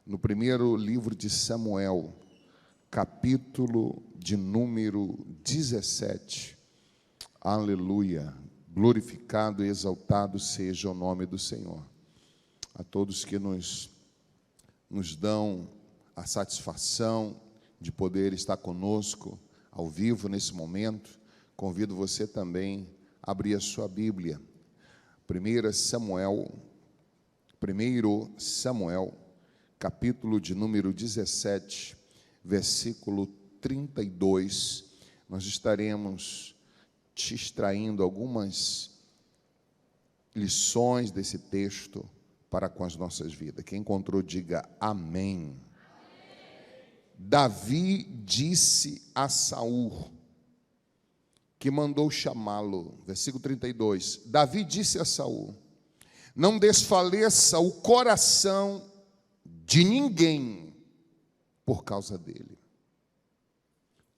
no primeiro livro de Samuel, capítulo de número 17. Aleluia, glorificado e exaltado seja o nome do Senhor. A todos que nos dão a satisfação de poder estar conosco ao vivo nesse momento, convido você também a abrir a sua Bíblia. 1 Samuel, capítulo de número 17, versículo 32, nós estaremos te extraindo algumas lições desse texto para com as nossas vidas. Quem encontrou, diga amém. Davi disse a Saul, que mandou chamá-lo, versículo 32, Davi disse a Saul: não desfaleça o coração de ninguém por causa dele.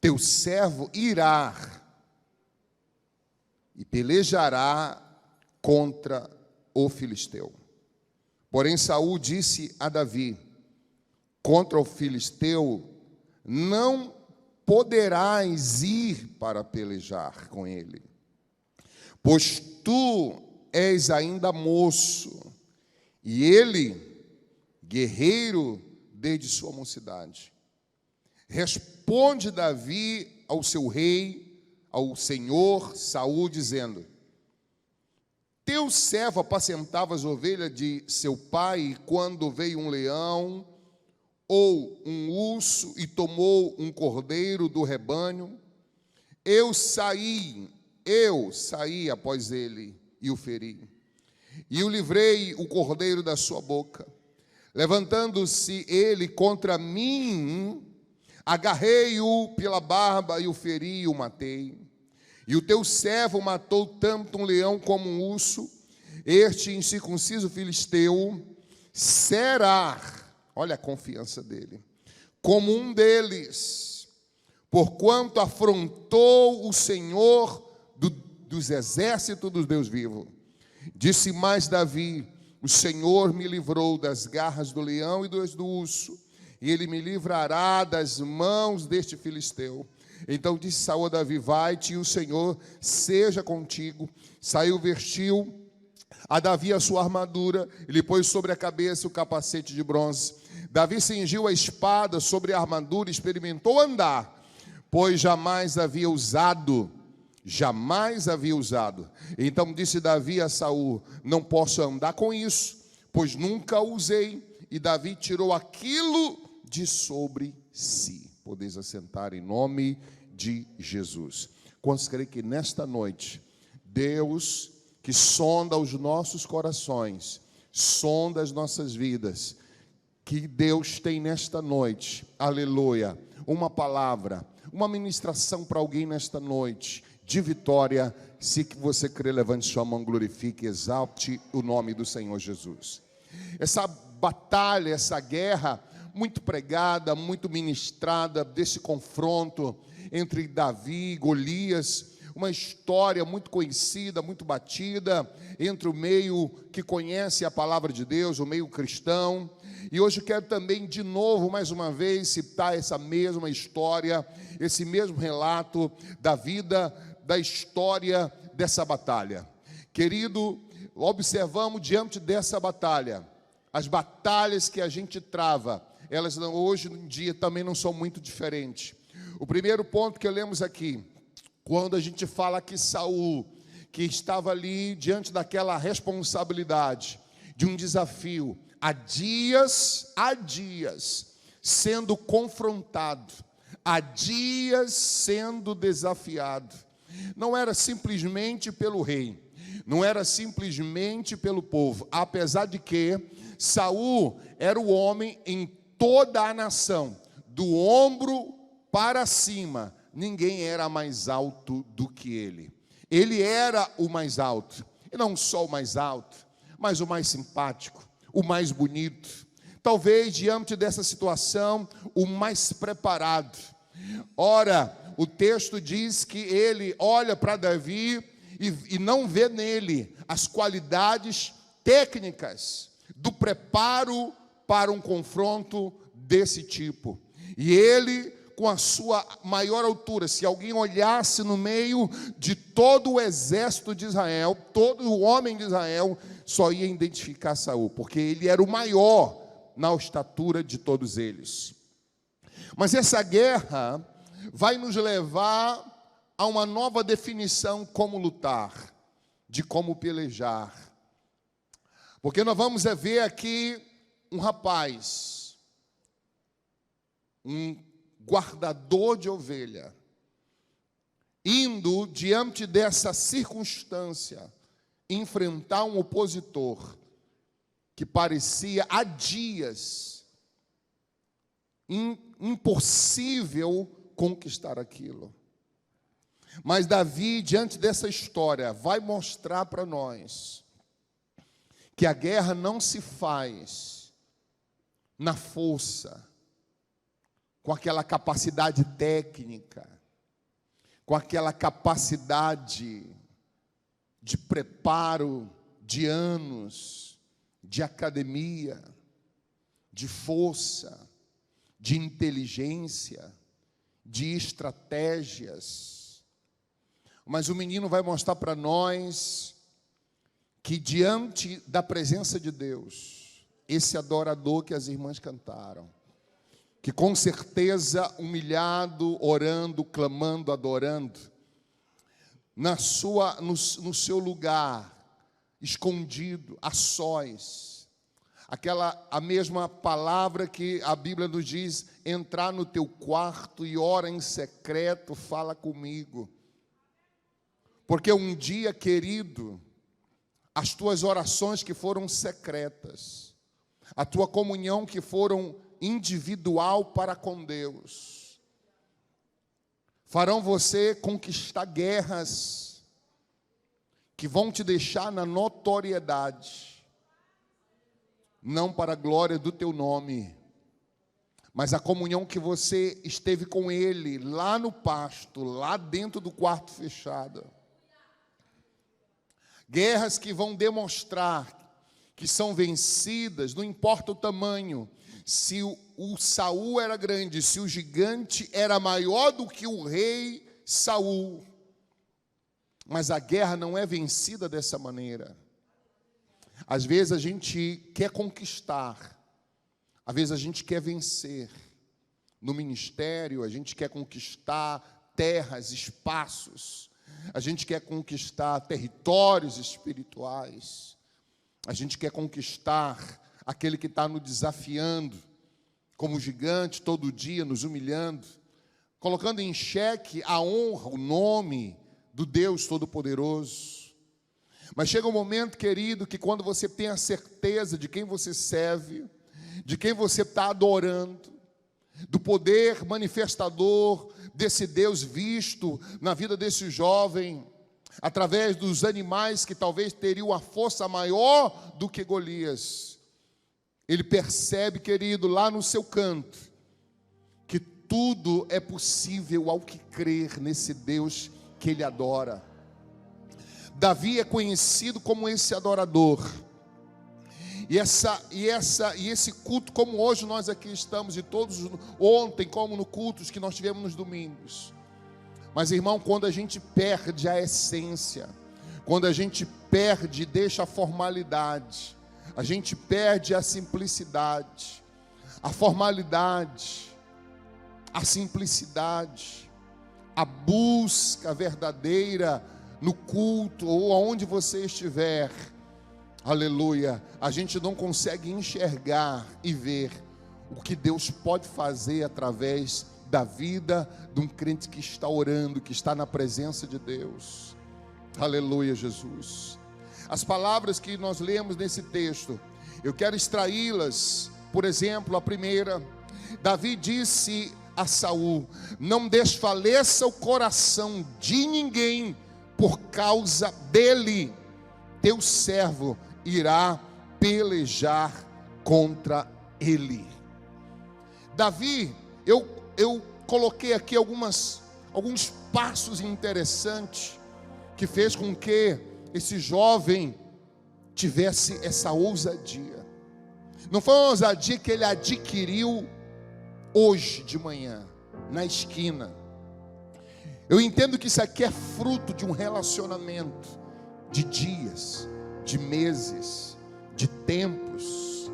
Teu servo irá e pelejará contra o filisteu. Porém Saul disse a Davi: contra o filisteu não poderás ir para pelejar com ele, pois tu és ainda moço, e ele guerreiro desde sua mocidade. Responde Davi ao seu rei, ao senhor Saul, dizendo: teu servo apacentava as ovelhas de seu pai, e quando veio um leão ou um urso e tomou um cordeiro do rebanho, eu saí após ele e o feri, e o livrei o cordeiro da sua boca. Levantando-se ele contra mim, agarrei-o pela barba e o feri e o matei. E o teu servo matou tanto um leão como um urso. Este incircunciso filisteu será, olha a confiança dele, como um deles, porquanto afrontou o Senhor dos exércitos dos Deus vivos. Disse mais Davi: o Senhor me livrou das garras do leão e do urso, e ele me livrará das mãos deste filisteu. Então disse Saul a Davi: vai-te, e o Senhor seja contigo. Saiu, vestiu a Davi a sua armadura, e lhe pôs sobre a cabeça o capacete de bronze. Davi cingiu a espada sobre a armadura e experimentou andar, pois jamais havia usado. Então disse Davi a Saul: não posso andar com isso, pois nunca usei. E Davi tirou aquilo de sobre si. Podeis assentar em nome de Jesus. Quantos creem que nesta noite, Deus, que sonda os nossos corações, sonda as nossas vidas, que Deus tem nesta noite, aleluia, uma palavra, uma ministração para alguém nesta noite, de vitória. Se você crê, levante sua mão, glorifique e exalte o nome do Senhor Jesus. Essa batalha, essa guerra muito pregada, muito ministrada, desse confronto entre Davi e Golias, uma história muito conhecida, muito batida, entre o meio que conhece a palavra de Deus, o meio cristão. E hoje eu quero também, de novo, mais uma vez, citar essa mesma história, esse mesmo relato da vida, da história dessa batalha. Querido, observamos diante dessa batalha, as batalhas que a gente trava, elas hoje em dia também não são muito diferentes. O primeiro ponto que lemos aqui, quando a gente fala que Saul, que estava ali diante daquela responsabilidade, de um desafio, há dias, sendo confrontado, há dias sendo desafiado. Não era simplesmente pelo rei, não era simplesmente pelo povo, apesar de que Saul era o homem em toda a nação, do ombro para cima, ninguém era mais alto do que ele. Ele era o mais alto, e não só o mais alto, mas o mais simpático, o mais bonito, talvez diante dessa situação, o mais preparado. Ora, o texto diz que ele olha para Davi e não vê nele as qualidades técnicas do preparo para um confronto desse tipo. E ele, com a sua maior altura, se alguém olhasse no meio de todo o exército de Israel, todo o homem de Israel, só ia identificar Saul, porque ele era o maior na estatura de todos eles. Mas essa guerra vai nos levar a uma nova definição como lutar, de como pelejar. Porque nós vamos ver aqui um rapaz, um guardador de ovelha, indo diante dessa circunstância, enfrentar um opositor que parecia há dias impossível conquistar aquilo. Mas Davi, diante dessa história, vai mostrar para nós que a guerra não se faz na força, com aquela capacidade técnica, com aquela capacidade de preparo de anos, de academia, de força, de inteligência, de estratégias. Mas o menino vai mostrar para nós que diante da presença de Deus, esse adorador que as irmãs cantaram, que com certeza humilhado, orando, clamando, adorando, no seu lugar, escondido, a sós, a mesma palavra que a Bíblia nos diz, entrar no teu quarto e ora em secreto, fala comigo. Porque um dia, querido, as tuas orações que foram secretas, a tua comunhão que foram individual para com Deus, farão você conquistar guerras que vão te deixar na notoriedade, não para a glória do teu nome, mas a comunhão que você esteve com Ele, lá no pasto, lá dentro do quarto fechado. Guerras que vão demonstrar que são vencidas, não importa o tamanho, se o Saul era grande, se o gigante era maior do que o rei Saul. Mas a guerra não é vencida dessa maneira. Às vezes a gente quer conquistar, às vezes a gente quer vencer. No ministério, a gente quer conquistar terras, espaços. A gente quer conquistar territórios espirituais. A gente quer conquistar aquele que está nos desafiando, como gigante, todo dia nos humilhando, colocando em xeque a honra, o nome do Deus Todo-Poderoso. Mas chega um momento, querido, que quando você tem a certeza de quem você serve, de quem você está adorando, do poder manifestador desse Deus visto na vida desse jovem, através dos animais que talvez teriam a força maior do que Golias, ele percebe, querido, lá no seu canto, que tudo é possível ao que crer nesse Deus que ele adora. Davi é conhecido como esse adorador. E esse culto, como hoje nós aqui estamos, e todos ontem, como no cultos que nós tivemos nos domingos. Mas, irmão, quando a gente perde a essência, quando a gente perde e deixa a formalidade, a gente perde a simplicidade, a formalidade, a simplicidade, a busca verdadeira no culto ou aonde você estiver, aleluia, a gente não consegue enxergar e ver o que Deus pode fazer através da vida de um crente que está orando, que está na presença de Deus. Aleluia, Jesus. As palavras que nós lemos nesse texto, eu quero extraí-las. Por exemplo, a primeira, Davi disse a Saul: não desfaleça o coração de ninguém por causa dele, teu servo irá pelejar contra ele. Davi, eu coloquei aqui alguns passos interessantes que fez com que esse jovem tivesse essa ousadia. Não foi uma ousadia que ele adquiriu hoje de manhã, na esquina. Eu entendo que isso aqui é fruto de um relacionamento de dias, de meses, de tempos,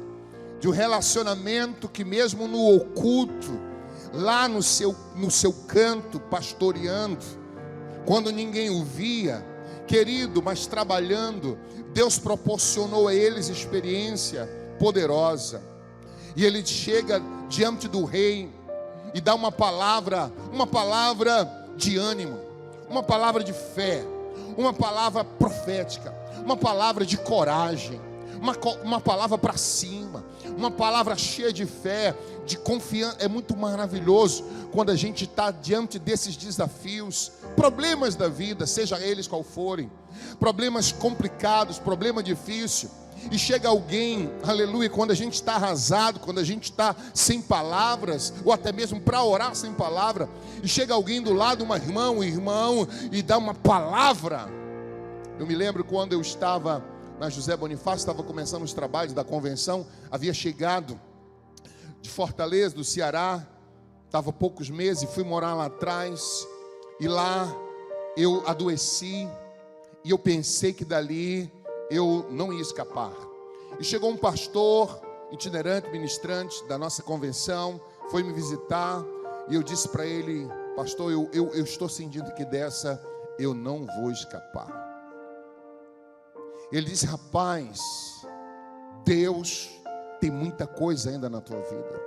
de um relacionamento que mesmo no oculto, lá no seu canto, pastoreando, quando ninguém o via, querido, mas trabalhando, Deus proporcionou a eles experiência poderosa. E ele chega diante do rei e dá uma palavra de ânimo, uma palavra de fé, uma palavra profética, uma palavra de coragem, uma palavra para cima, uma palavra cheia de fé, de confiança. É muito maravilhoso quando a gente está diante desses desafios, problemas da vida, seja eles qual forem, problemas complicados, problema difícil, e chega alguém, aleluia, quando a gente está arrasado, quando a gente está sem palavras, ou até mesmo para orar sem palavra, e chega alguém do lado, um irmão, e dá uma palavra. Eu me lembro quando eu estava na José Bonifácio, estava começando os trabalhos da convenção, havia chegado de Fortaleza, do Ceará, estava há poucos meses, fui morar lá atrás, e lá eu adoeci, e eu pensei que dali eu não ia escapar. E chegou um pastor itinerante, ministrante da nossa convenção, foi me visitar, e eu disse para ele: pastor, eu estou sentindo que dessa eu não vou escapar. Ele disse: rapaz, Deus tem muita coisa ainda na tua vida,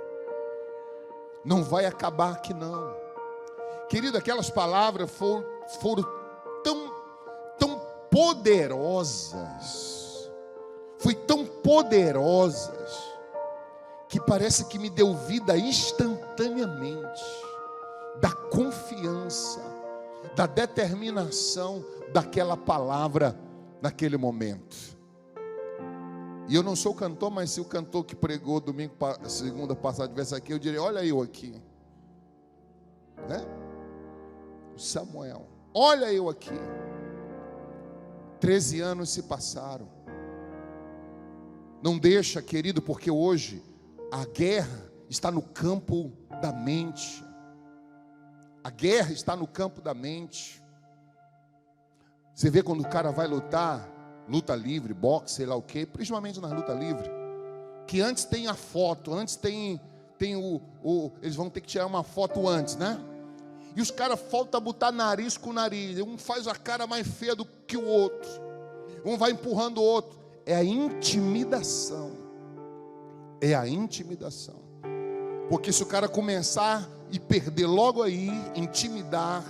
não vai acabar aqui não. Querido, aquelas palavras foram tão poderosas, foi tão poderosas, que parece que me deu vida instantaneamente, da confiança, da determinação daquela palavra naquele momento. E eu não sou cantor, mas se o cantor que pregou segunda passada tivesse aqui, eu diria: olha eu aqui, né? Samuel, olha eu aqui. 13 anos se passaram. Não deixa, querido, porque hoje a guerra está no campo da mente. A guerra está no campo da mente. Você vê quando o cara vai lutar, luta livre, boxe, sei lá o quê, principalmente na luta livre, que antes tem a foto, antes tem eles vão ter que tirar uma foto antes, né? E os caras faltam botar nariz com nariz. Um faz a cara mais feia do que o outro. Um vai empurrando o outro. É a intimidação. É a intimidação. Porque se o cara começar e perder logo aí, intimidar,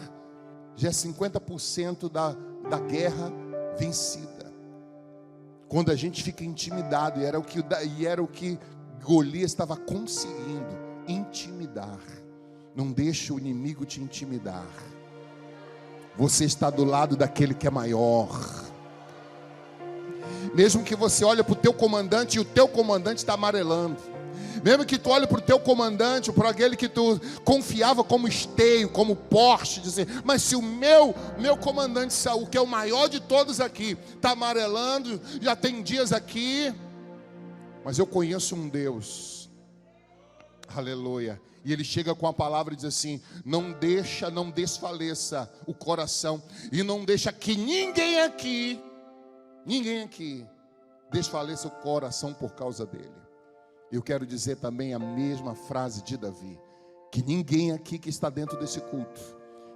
já é 50% da guerra vencida. Quando a gente fica intimidado, e era o que Golias estava conseguindo, intimidar. Não deixe o inimigo te intimidar. Você está do lado daquele que é maior. Mesmo que você olhe para o teu comandante e o teu comandante está amarelando. Mesmo que tu olhe para o teu comandante, ou para aquele que tu confiava como esteio, como poste, dizer: mas se o meu comandante Saul, que é o maior de todos aqui, está amarelando, já tem dias aqui, mas eu conheço um Deus, aleluia. E ele chega com a palavra e diz assim: não desfaleça o coração, e não deixa que ninguém aqui desfaleça o coração por causa dele. Eu quero dizer também a mesma frase de Davi: que ninguém aqui que está dentro desse culto,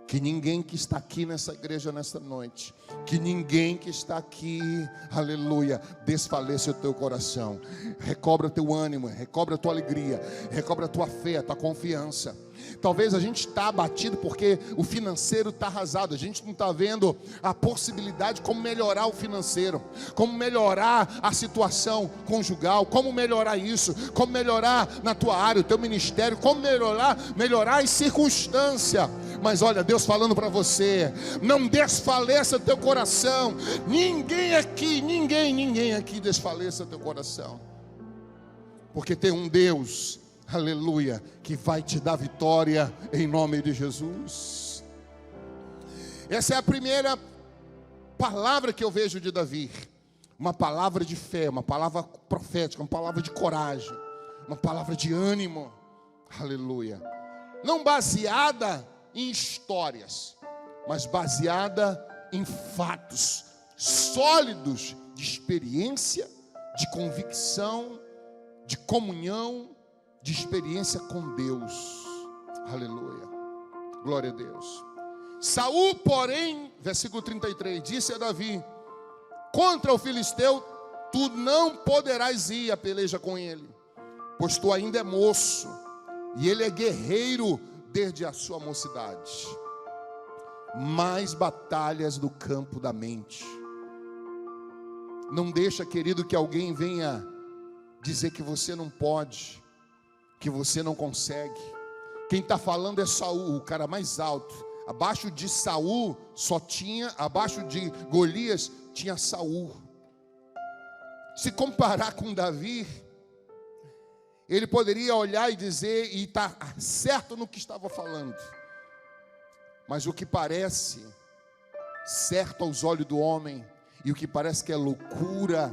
que ninguém que está aqui nessa igreja nesta noite, que ninguém que está aqui, aleluia, desfaleça o teu coração. Recobra o teu ânimo, recobra a tua alegria, recobra a tua fé, a tua confiança. Talvez a gente está abatido porque o financeiro está arrasado. A gente não está vendo a possibilidade de como melhorar o financeiro, como melhorar a situação conjugal, como melhorar isso, como melhorar na tua área, o teu ministério, como melhorar as circunstâncias. Mas olha, Deus falando para você: não desfaleça teu coração. Ninguém aqui desfaleça teu coração, porque tem um Deus, aleluia, que vai te dar vitória em nome de Jesus. Essa é a primeira palavra que eu vejo de Davi. uma palavra de fé, uma palavra profética, uma palavra de coragem, uma palavra de ânimo, aleluia, não baseada em histórias, mas baseada em fatos sólidos de experiência, de convicção, de comunhão, de experiência com Deus, aleluia, glória a Deus. Saul, porém, versículo 33, disse a Davi: contra o filisteu tu não poderás ir a peleja com ele, pois tu ainda é moço, e ele é guerreiro desde a sua mocidade. Mais batalhas do campo da mente. Não deixa, querido, que alguém venha dizer que você não pode, que você não consegue. Quem está falando é Saul, o cara mais alto. Abaixo de Saul só tinha, abaixo de Golias tinha Saul. Se comparar com Davi, ele poderia olhar e dizer, e estar certo no que estava falando, mas o que parece certo aos olhos do homem, e o que parece que é loucura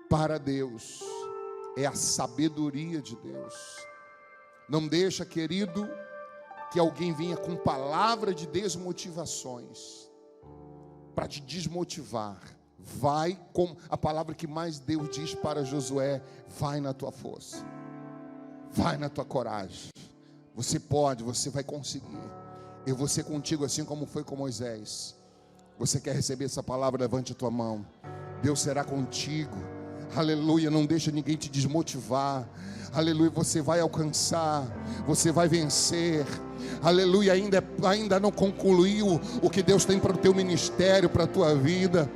para Deus, é a sabedoria de Deus. Não deixa, querido, que alguém venha com palavra de desmotivações para te desmotivar. Vai com a palavra que mais Deus diz para Josué: vai na tua força, vai na tua coragem, você pode, você vai conseguir, eu vou ser contigo assim como foi com Moisés. Você quer receber essa palavra? Levante a tua mão. Deus será contigo, aleluia. Não deixa ninguém te desmotivar, aleluia. Você vai alcançar, você vai vencer, aleluia. Ainda não concluiu o que Deus tem para o teu ministério, para a tua vida,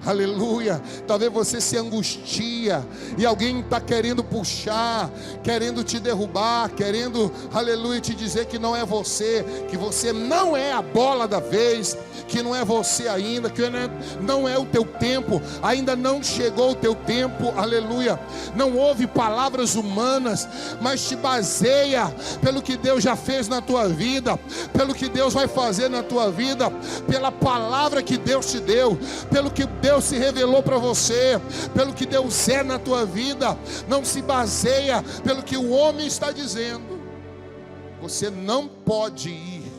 aleluia. Talvez você se angustia e alguém está querendo puxar, querendo te derrubar, querendo, aleluia, te dizer que não é você, que você não é a bola da vez, que não é você ainda, que não é o teu tempo, ainda não chegou o teu tempo, aleluia. Não ouve palavras humanas, mas te baseia pelo que Deus já fez na tua vida, pelo que Deus vai fazer na tua vida, pela palavra que Deus te deu, pelo que Deus se revelou para você, pelo que Deus é na tua vida. Não se baseia pelo que o homem está dizendo. Você não pode ir,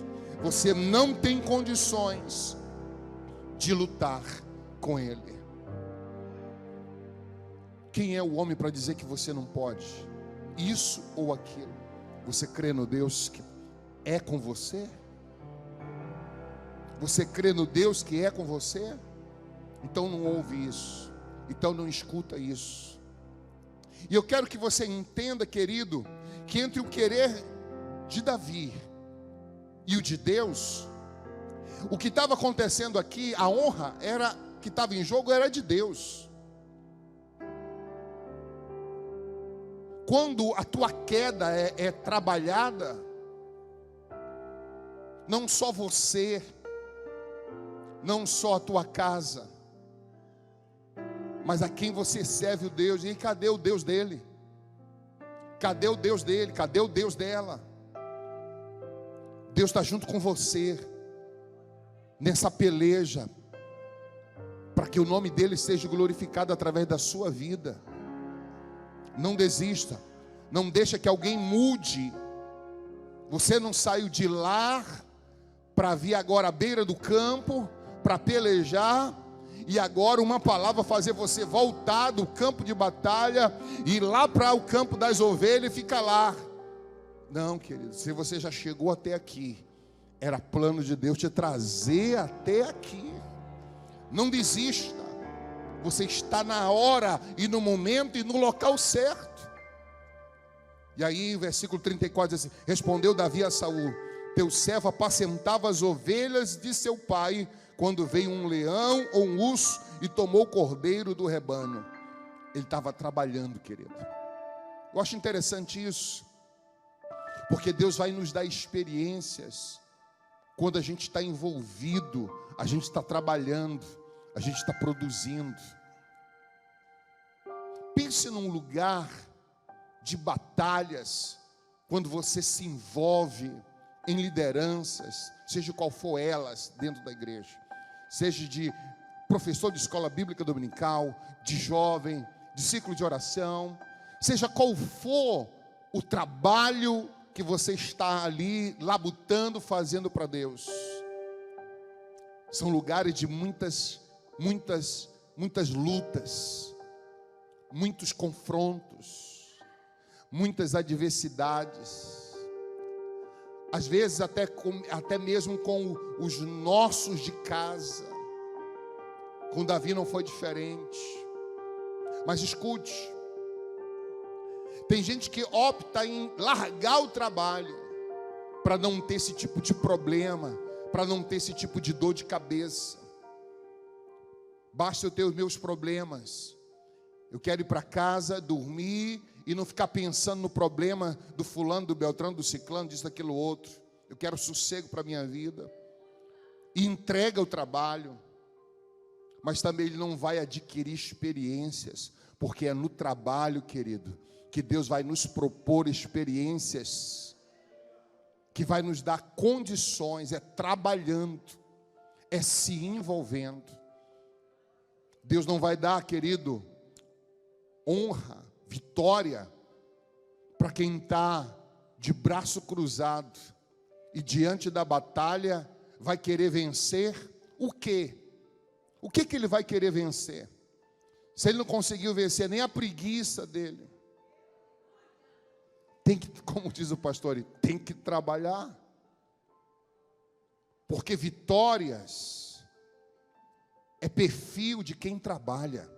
você não tem condições de lutar com ele. Quem é o homem para dizer que você não pode isso ou aquilo? Você crê no Deus que é com você? Você crê no Deus que é com você? Então não ouve isso, então não escuta isso. E eu quero que você entenda, querido, que entre o querer de Davi e o de Deus, o que estava acontecendo aqui, a honra era que estava em jogo era de Deus. Quando a tua queda é trabalhada, não só você, não só a tua casa, mas a quem você serve o Deus. E cadê o Deus dele? Cadê o Deus dele? Cadê o Deus dela? Deus está junto com você nessa peleja, para que o nome dele seja glorificado através da sua vida. Não desista, não deixa que alguém mude. Você não saiu de lá para vir agora à beira do campo para pelejar, e agora uma palavra fazer você voltar do campo de batalha e ir lá para o campo das ovelhas e ficar lá. Não, querido, se você já chegou até aqui, era plano de Deus te trazer até aqui. Não desista, você está na hora e no momento e no local certo. E aí, versículo 34 diz assim: respondeu Davi a Saul: teu servo apacentava as ovelhas de seu pai, quando veio um leão ou um urso e tomou o cordeiro do rebanho. Ele estava trabalhando, querido. Eu acho interessante isso, porque Deus vai nos dar experiências quando a gente está envolvido, a gente está trabalhando, a gente está produzindo. Pense num lugar de batalhas, quando você se envolve em lideranças, seja qual for elas dentro da igreja, seja de professor de escola bíblica dominical, de jovem, de ciclo de oração, seja qual for o trabalho que você está ali labutando, fazendo para Deus. São lugares de muitas lutas, muitos confrontos, muitas adversidades. Às vezes até mesmo com os nossos de casa. Com Davi não foi diferente. Mas escute, tem gente que opta em largar o trabalho para não ter esse tipo de problema, para não ter esse tipo de dor de cabeça. Basta eu ter os meus problemas. Eu quero ir para casa, dormir e não ficar pensando no problema do fulano, do beltrano, do ciclano, disso, daquilo outro. Eu quero sossego para a minha vida. E entrega o trabalho. Mas também ele não vai adquirir experiências, porque é no trabalho, querido, que Deus vai nos propor experiências, que vai nos dar condições, é trabalhando, é se envolvendo. Deus não vai dar, querido, honra, vitória, para quem está de braço cruzado, e diante da batalha, vai querer vencer o quê? O que ele vai querer vencer? Se ele não conseguiu vencer nem a preguiça dele, tem que, como diz o pastor, tem que trabalhar. Porque vitórias é perfil de quem trabalha.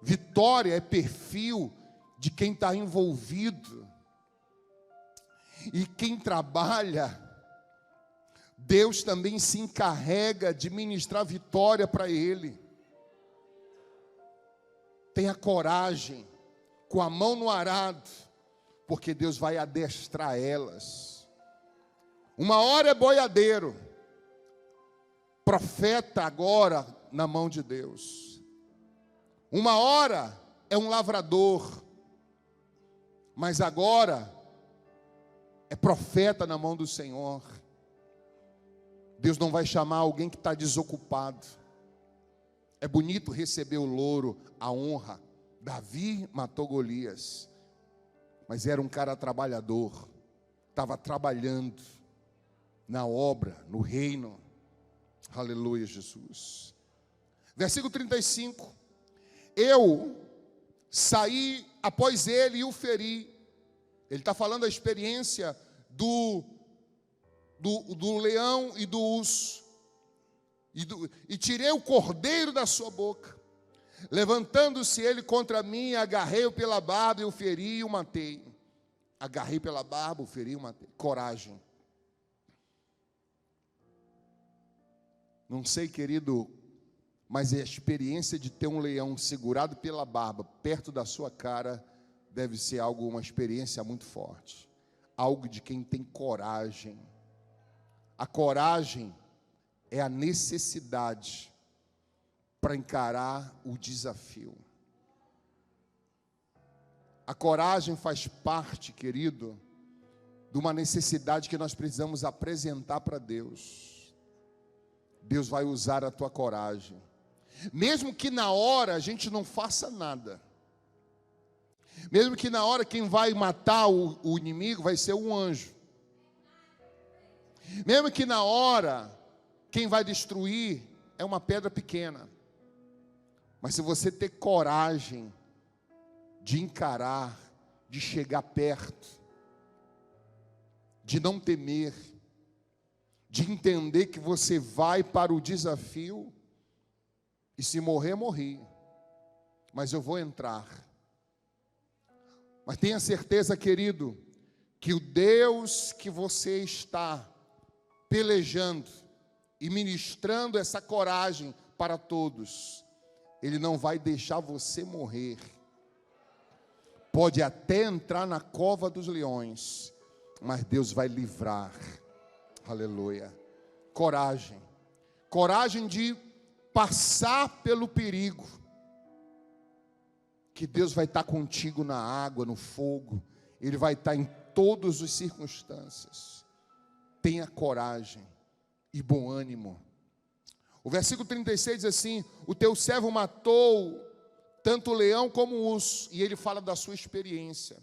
Vitória é perfil de quem está envolvido. E quem trabalha, Deus também se encarrega de ministrar vitória para ele. Tenha coragem, com a mão no arado, porque Deus vai adestrar elas. Uma hora é boiadeiro, profeta agora na mão de Deus. Uma hora é um lavrador, mas agora é profeta na mão do Senhor. Deus não vai chamar alguém que está desocupado. É bonito receber o louro, a honra. Davi matou Golias, mas era um cara trabalhador, estava trabalhando na obra, no reino. Aleluia, Jesus. Versículo 35. Eu saí após ele e o feri. Ele está falando a experiência do leão e do urso, e tirei o cordeiro da sua boca. Levantando-se ele contra mim, agarrei-o pela barba e o feri e o matei. Agarrei pela barba, o feri e o matei. Coragem. Não sei, querido, mas a experiência de ter um leão segurado pela barba perto da sua cara deve ser uma experiência muito forte. Algo de quem tem coragem. A coragem é a necessidade para encarar o desafio. A coragem faz parte, querido, de uma necessidade que nós precisamos apresentar para Deus. Deus vai usar a tua coragem. Mesmo que na hora a gente não faça nada. Mesmo que na hora quem vai matar o inimigo vai ser um anjo. Mesmo que na hora quem vai destruir é uma pedra pequena. Mas se você ter coragem de encarar, de chegar perto, de não temer, de entender que você vai para o desafio, e se morrer, morri, mas eu vou entrar. Mas tenha certeza, querido, que o Deus que você está pelejando e ministrando essa coragem para todos, Ele não vai deixar você morrer. Pode até entrar na cova dos leões, mas Deus vai livrar. Aleluia. Coragem. Coragem de passar pelo perigo. Que Deus vai estar contigo na água, no fogo. Ele vai estar em todas as circunstâncias. Tenha coragem e bom ânimo. O versículo 36 diz assim: o teu servo matou tanto o leão como o urso. E ele fala da sua experiência.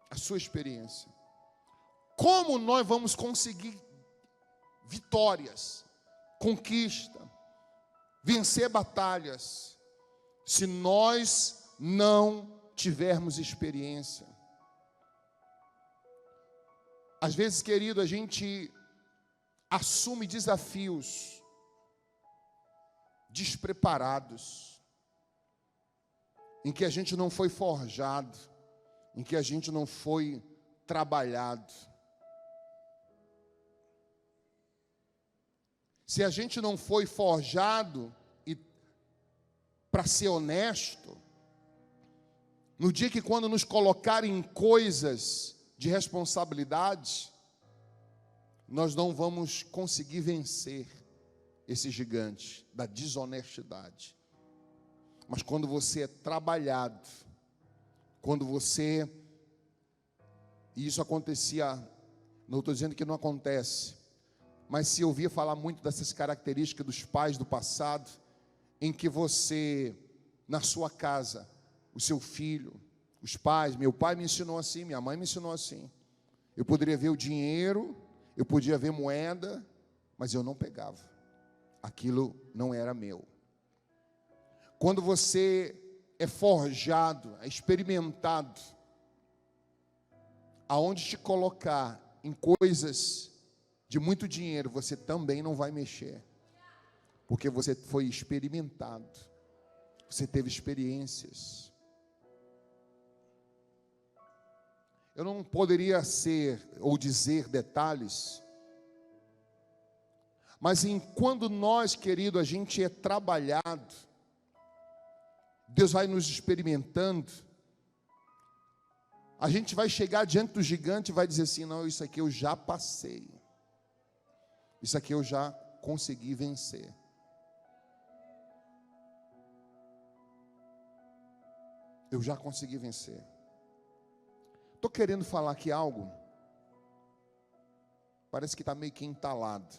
A sua experiência. Como nós vamos conseguir vitórias, conquista, vencer batalhas, se nós não tivermos experiência? Às vezes, querido, a gente assume desafios despreparados, em que a gente não foi forjado, em que a gente não foi trabalhado. Se a gente não foi forjado e para ser honesto, no dia que quando nos colocarem em coisas de responsabilidade, nós não vamos conseguir vencer esse gigante da desonestidade. Mas quando você é trabalhado, quando você, e isso acontecia, não estou dizendo que não acontece, mas se ouvia falar muito dessas características dos pais do passado, em que você, na sua casa, o seu filho, os pais, meu pai me ensinou assim, minha mãe me ensinou assim. Eu poderia ver o dinheiro, eu podia ver moeda, mas eu não pegava. Aquilo não era meu. Quando você é forjado, é experimentado, aonde te colocar em coisas de muito dinheiro, você também não vai mexer, porque você foi experimentado, você teve experiências. Eu não poderia ser ou dizer detalhes, mas quando nós, querido, a gente é trabalhado, Deus vai nos experimentando, a gente vai chegar diante do gigante e vai dizer assim: não, isso aqui eu já passei, isso aqui eu já consegui vencer. Eu já consegui vencer. Estou querendo falar aqui algo, parece que está meio que entalado,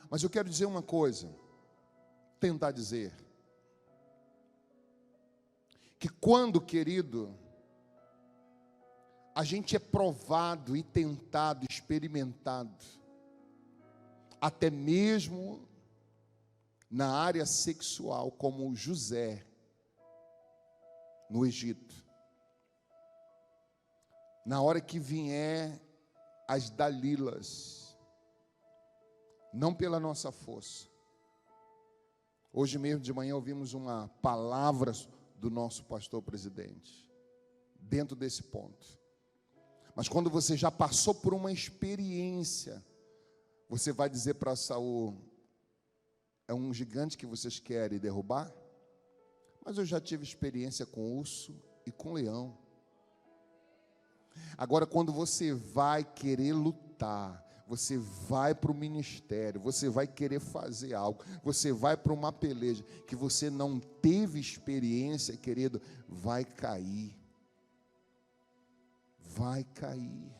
mas eu quero dizer uma coisa, tentar dizer, que quando, querido, a gente é provado e tentado, experimentado, até mesmo na área sexual, como José, no Egito, na hora que vier as Dalilas, não pela nossa força. Hoje mesmo de manhã ouvimos uma palavra do nosso pastor presidente, dentro desse ponto. Mas quando você já passou por uma experiência, você vai dizer para Saul: é um gigante que vocês querem derrubar? Mas eu já tive experiência com urso e com leão. Agora, quando você vai querer lutar, você vai para o ministério, você vai querer fazer algo, você vai para uma peleja que você não teve experiência, querido, vai cair. Vai cair.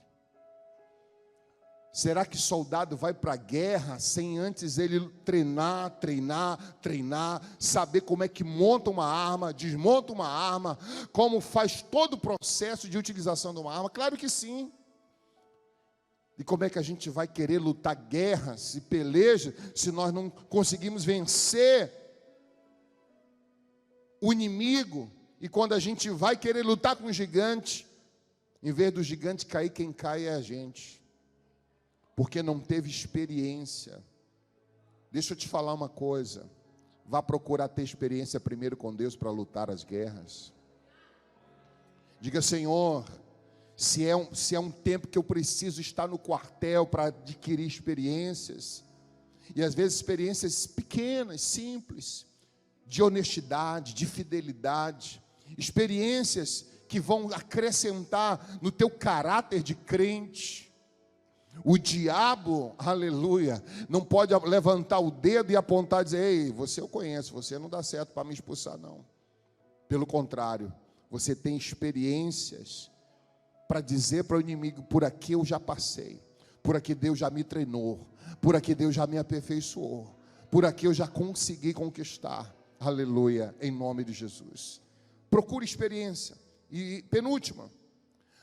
Será que soldado vai para a guerra sem antes ele treinar, saber como é que monta uma arma, desmonta uma arma, como faz todo o processo de utilização de uma arma? Claro que sim. E como é que a gente vai querer lutar guerras e pelejas se nós não conseguimos vencer o inimigo? E quando a gente vai querer lutar com o gigante, em vez do gigante cair, quem cai é a gente, porque não teve experiência. Deixa eu te falar uma coisa, vá procurar ter experiência primeiro com Deus para lutar as guerras. Diga: Senhor, se é um tempo que eu preciso estar no quartel para adquirir experiências, e às vezes experiências pequenas, simples, de honestidade, de fidelidade, experiências que vão acrescentar no teu caráter de crente. O diabo, aleluia, não pode levantar o dedo e apontar e dizer: ei, você eu conheço, você não dá certo para me expulsar, não. Pelo contrário, você tem experiências para dizer para o inimigo: por aqui eu já passei. por aqui Deus já me treinou, por aqui Deus já me aperfeiçoou, por aqui eu já consegui conquistar. Aleluia, em nome de Jesus. Procure experiência. E penúltima,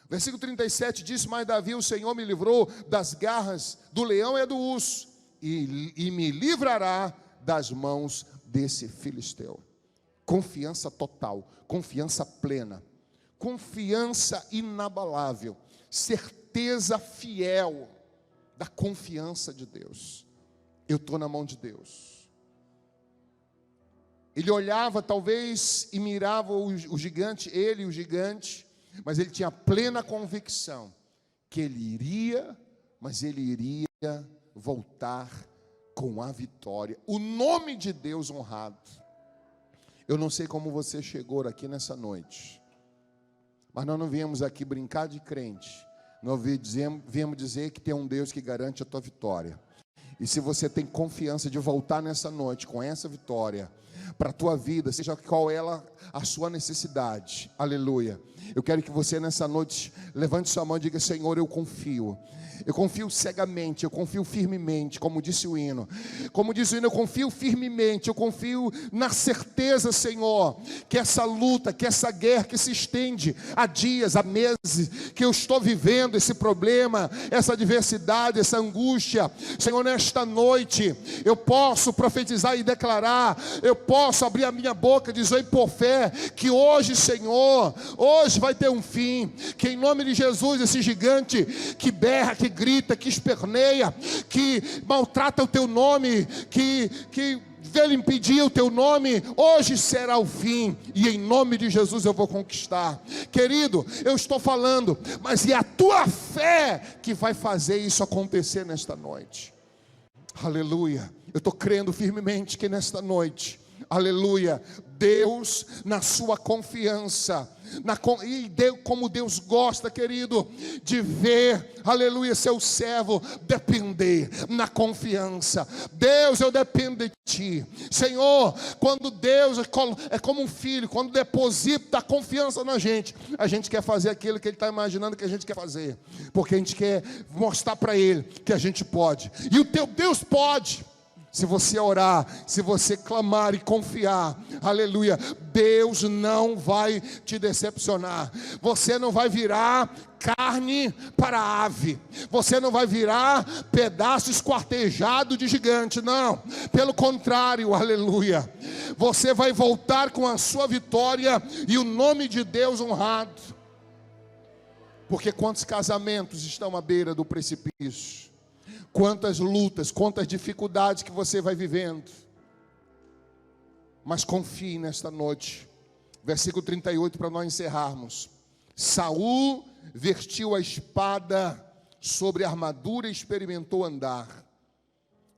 versículo 37 diz: mas Davi, o Senhor me livrou das garras do leão e do urso, e me livrará das mãos desse filisteu. Confiança total, confiança plena, confiança inabalável, certeza fiel da confiança de Deus. Eu estou na mão de Deus. Ele olhava talvez e mirava o gigante, ele e o gigante, mas ele tinha plena convicção que ele iria, mas ele iria voltar com a vitória. O nome de Deus honrado. Eu não sei como você chegou aqui nessa noite, mas nós não viemos aqui brincar de crente. Nós viemos dizer que tem um Deus que garante a tua vitória. E se você tem confiança de voltar nessa noite com essa vitória para a tua vida, seja qual ela a sua necessidade, aleluia, eu quero que você nessa noite levante sua mão e diga: Senhor, eu confio cegamente, eu confio firmemente, como disse o hino, eu confio firmemente, eu confio na certeza, Senhor, que essa luta, que essa guerra que se estende há dias, há meses, que eu estou vivendo esse problema, essa adversidade, essa angústia, Senhor, nesta noite, eu posso profetizar e declarar, eu posso abrir a minha boca e dizer por fé, que hoje, Senhor, hoje vai ter um fim, que em nome de Jesus, esse gigante que berra, que grita, que esperneia, que maltrata o teu nome, que veio impedir o teu nome, hoje será o fim, e em nome de Jesus eu vou conquistar. Querido, eu estou falando, mas é a tua fé que vai fazer isso acontecer nesta noite. Aleluia, eu estou crendo firmemente que nesta noite, aleluia, Deus na sua confiança, como Deus gosta, querido, de ver, aleluia, seu servo depender na confiança. Deus, eu dependo de ti, Senhor. Quando Deus é como um filho, quando deposita a confiança na gente, a gente quer fazer aquilo que Ele está imaginando que a gente quer fazer, porque a gente quer mostrar para Ele que a gente pode, e o teu Deus pode. Se você orar, se você clamar e confiar, aleluia, Deus não vai te decepcionar. Você não vai virar carne para ave, você não vai virar pedaço esquartejado de gigante, não, pelo contrário, aleluia, você vai voltar com a sua vitória e o nome de Deus honrado. Porque quantos casamentos estão à beira do precipício? Quantas lutas, quantas dificuldades que você vai vivendo. Mas confie nesta noite. Versículo 38 para nós encerrarmos. Saul vestiu a espada sobre a armadura e experimentou andar,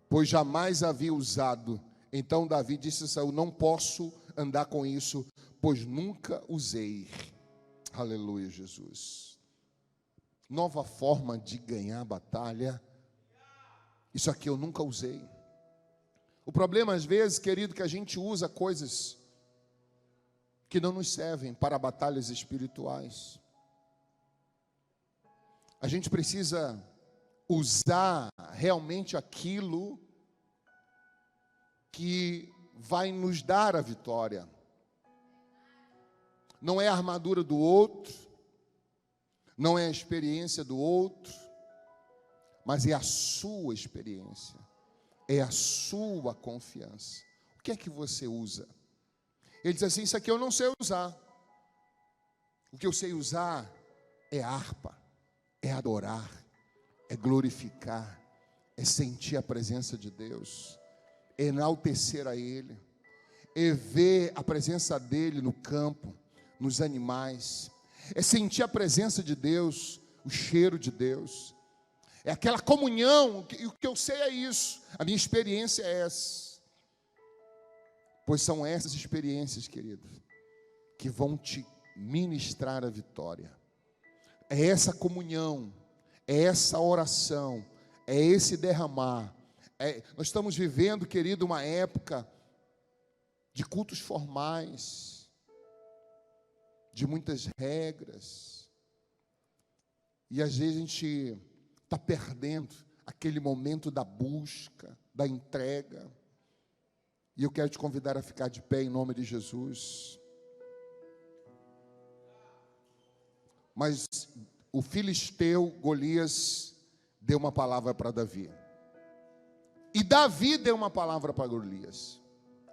pois jamais havia usado. Então Davi disse a Saul: não posso andar com isso, pois nunca usei. Aleluia, Jesus. Nova forma de ganhar a batalha. Isso aqui eu nunca usei. O problema às vezes, querido, que a gente usa coisas que não nos servem para batalhas espirituais. A gente precisa usar realmente aquilo que vai nos dar a vitória. Não é a armadura do outro, não é a experiência do outro, mas é a sua experiência, é a sua confiança. O que é que você usa? Ele diz assim: isso aqui eu não sei usar. O que eu sei usar é harpa, é adorar, é glorificar, é sentir a presença de Deus, é enaltecer a Ele, é ver a presença dEle no campo, nos animais, é sentir a presença de Deus, o cheiro de Deus. É aquela comunhão, e o que eu sei é isso, a minha experiência é essa. Pois são essas experiências, querido, que vão te ministrar a vitória. É essa comunhão, é essa oração, é esse derramar. Nós estamos vivendo, querido, uma época de cultos formais, de muitas regras, e às vezes a gente está perdendo aquele momento da busca, da entrega. E eu quero te convidar a ficar de pé em nome de Jesus. Mas o filisteu Golias deu uma palavra para Davi. E Davi deu uma palavra para Golias.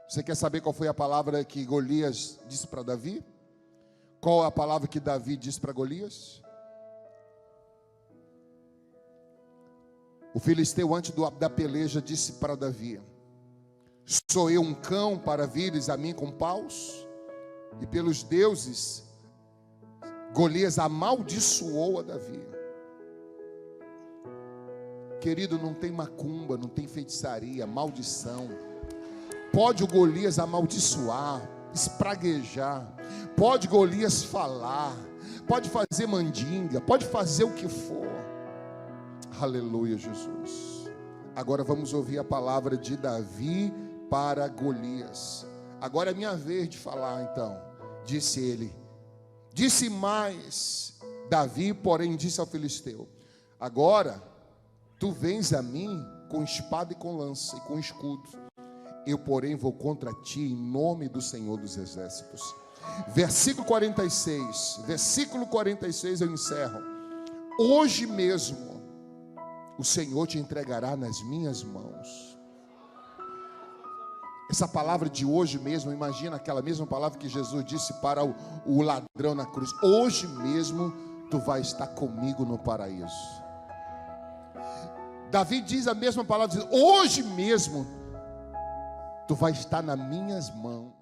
Você quer saber qual foi a palavra que Golias disse para Davi? Qual a palavra que Davi disse para Golias? O filisteu, antes da peleja, disse para Davi: sou eu um cão para vires a mim com paus? E pelos deuses, Golias amaldiçoou a Davi. Querido, não tem macumba, não tem feitiçaria, maldição. Pode o Golias amaldiçoar, espraguejar, pode Golias falar, pode fazer mandinga, pode fazer o que for. Aleluia, Jesus. Agora vamos ouvir a palavra de Davi para Golias. Agora é minha vez de falar, então. Disse ele. Disse mais Davi, porém disse ao filisteu: agora tu vens a mim com espada e com lança e com escudo. Eu, porém, vou contra ti em nome do Senhor dos Exércitos. Versículo 46 eu encerro. Hoje mesmo o Senhor te entregará nas minhas mãos. Essa palavra de hoje mesmo, imagina aquela mesma palavra que Jesus disse para o ladrão na cruz: hoje mesmo tu vai estar comigo no paraíso. Davi diz a mesma palavra, diz: hoje mesmo tu vai estar nas minhas mãos.